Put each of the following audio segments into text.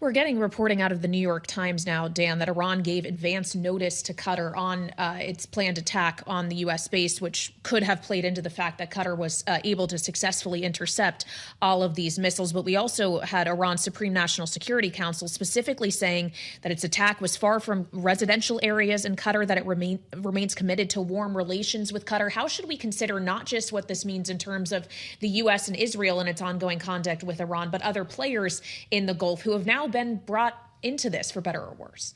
We're getting reporting out of the New York Times now, Dan, that Iran gave advance notice to Qatar on its planned attack on the U.S. base, which could have played into the fact that Qatar was able to successfully intercept all of these missiles. But we also had Iran's Supreme National Security Council specifically saying that its attack was far from residential areas in Qatar, that it remains committed to warm relations with Qatar. How should we consider not just what this means in terms of the U.S. and Israel and its ongoing contact with Iran, but other players in the Gulf who have now been brought into this, for better or worse?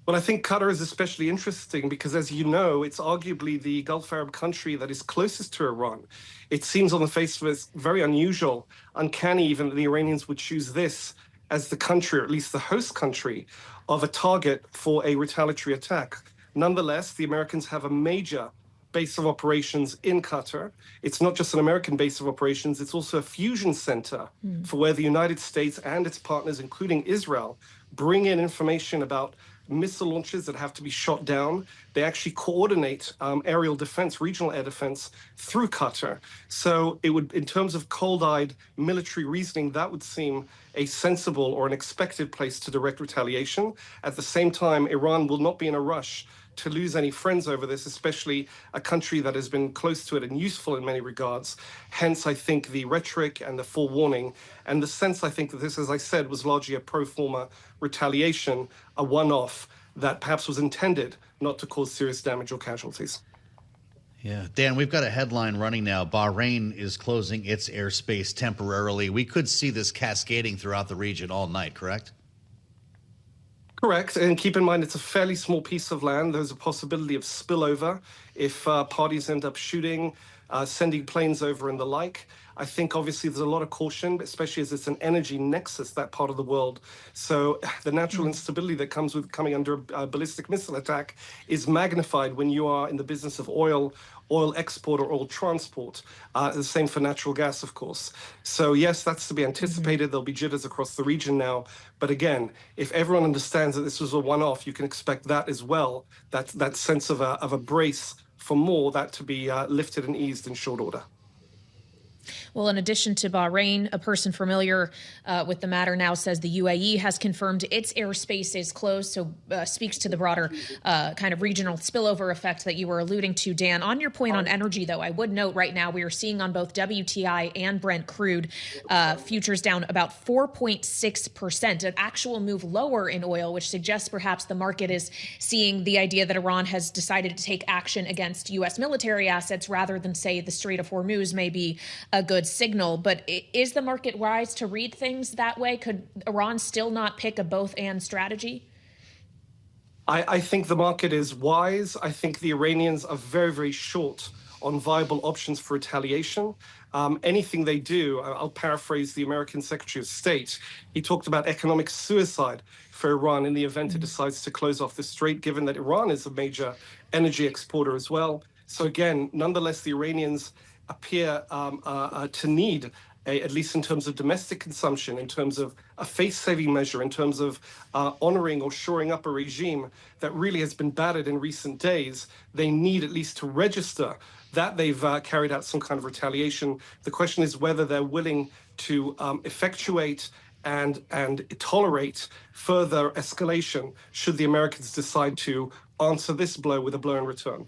Well, I think Qatar is especially interesting because, as you know, it's arguably the Gulf Arab country that is closest to Iran. It seems on the face of it very unusual, uncanny even, that the Iranians would choose this as the country, or at least the host country, of a target for a retaliatory attack. Nonetheless, the Americans have a major base of operations in Qatar. It's not just an American base of operations, it's also a fusion center for where the United States and its partners, including Israel, bring in information about missile launches that have to be shot down. They actually coordinate aerial defense, regional air defense through Qatar. So it would, in terms of cold-eyed military reasoning, that would seem a sensible or an expected place to direct retaliation. At the same time, Iran will not be in a rush to lose any friends over this, especially a country that has been close to it and useful in many regards. Hence, I think the rhetoric and the forewarning and the sense, I think, that this, as I said, was largely a pro forma retaliation, a one-off that perhaps was intended not to cause serious damage or casualties. Yeah. Dan, we've got a headline running now. Bahrain is closing its airspace temporarily. We could see this cascading throughout the region all night, correct? Correct, and keep in mind it's a fairly small piece of land. There's a possibility of spillover if parties end up shooting, sending planes over and the like. I think obviously there's a lot of caution, especially as it's an energy nexus, that part of the world. So the natural instability that comes with coming under a ballistic missile attack is magnified when you are in the business of oil export or oil transport. The same for natural gas, of course. So yes, that's to be anticipated. There'll be jitters across the region now. But again, if everyone understands that this was a one-off, you can expect that as well, that sense of a brace for more, that to be lifted and eased in short order. Well, in addition to Bahrain, a person familiar with the matter now says the UAE has confirmed its airspace is closed, so speaks to the broader kind of regional spillover effect that you were alluding to, Dan. On your point on energy, though, I would note right now we are seeing on both WTI and Brent crude futures down about 4.6%, an actual move lower in oil, which suggests perhaps the market is seeing the idea that Iran has decided to take action against U.S. military assets rather than, say, the Strait of Hormuz may be a good signal. But is the market wise to read things that way? Could Iran still not pick a both-and strategy? I think the market is wise. I think the Iranians are very, very short on viable options for retaliation. Anything they do, I'll paraphrase the American Secretary of State. He talked about economic suicide for Iran in the event it decides to close off the strait, given that Iran is a major energy exporter as well. So again, nonetheless, the Iranians appear to need, at least in terms of domestic consumption, in terms of a face-saving measure, in terms of honoring or shoring up a regime that really has been battered in recent days. They need at least to register that they've carried out some kind of retaliation. The question is whether they're willing to effectuate and tolerate further escalation should the Americans decide to answer this blow with a blow in return.